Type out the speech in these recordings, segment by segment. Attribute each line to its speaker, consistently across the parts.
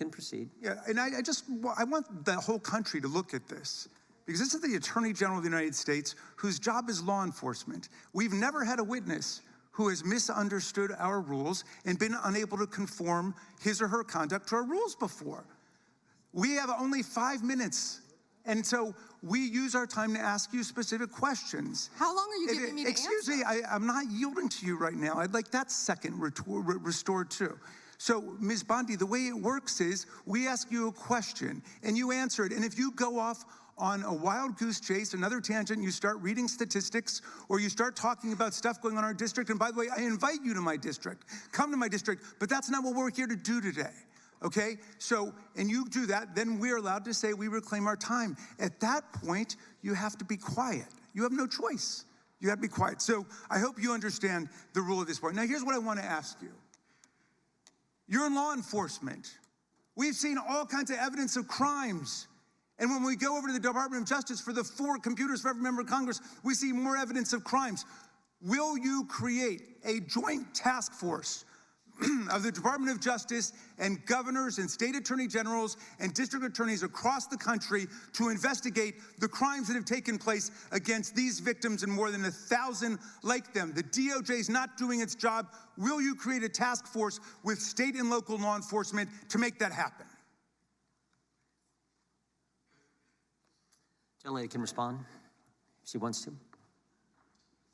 Speaker 1: can proceed.
Speaker 2: Yeah, and I want the whole country to look at this, because this is the Attorney General of the United States, whose job is law enforcement. We've never had a witness who has misunderstood our rules and been unable to conform his or her conduct to our rules before. We have only 5 minutes, and so we use our time to ask you specific questions.
Speaker 3: How long are you giving me to answer?
Speaker 2: Excuse me, I'm not yielding to you right now. I'd like that second restored too. So, Ms. Bondi, the way it works is we ask you a question and you answer it. And if you go off on a wild goose chase, another tangent, you start reading statistics or you start talking about stuff going on in our district. And by the way, I invite you to my district. Come to my district, but that's not what we're here to do today. Okay? So, and you do that, then we're allowed to say we reclaim our time. At that point, you have to be quiet. You have no choice. You have to be quiet. So I hope you understand the rule at this point. Now, here's what I want to ask you. You're in law enforcement. We've seen all kinds of evidence of crimes. And when we go over to the Department of Justice for the 4 computers for every member of Congress, we see more evidence of crimes. Will you create a joint task force of the Department of Justice and governors and state attorney generals and district attorneys across the country to investigate the crimes that have taken place against these victims and more than 1,000 like them? The DOJ is not doing its job. Will you create a task force with state and local law enforcement to make that happen?
Speaker 1: Gentlelady can respond if she wants to.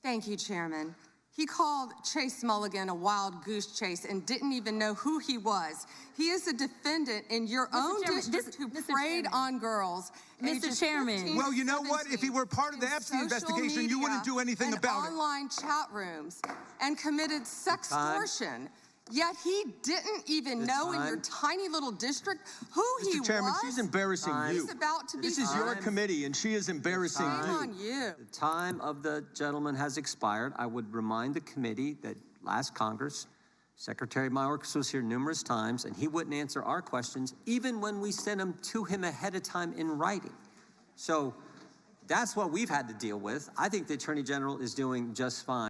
Speaker 3: Thank you, Chairman. He called Chase Mulligan a wild goose chase and didn't even know who he was. He is a defendant in your own district who preyed on girls.
Speaker 4: Mr. Chairman.
Speaker 2: Well, you know what? If he were part of the Epstein investigation, you wouldn't do anything about it.
Speaker 3: Online chat rooms and committed sextortion. Yet he didn't even know in your tiny little district who he was.
Speaker 5: Mr. Chairman, she's embarrassing you.
Speaker 3: He's about to be
Speaker 5: This is your committee, and she is embarrassing you.
Speaker 3: Shame on you.
Speaker 1: The time of the gentleman has expired. I would remind the committee that last Congress, Secretary Mayorkas was here numerous times, and he wouldn't answer our questions, even when we sent them to him ahead of time in writing. So that's what we've had to deal with. I think the Attorney General is doing just fine.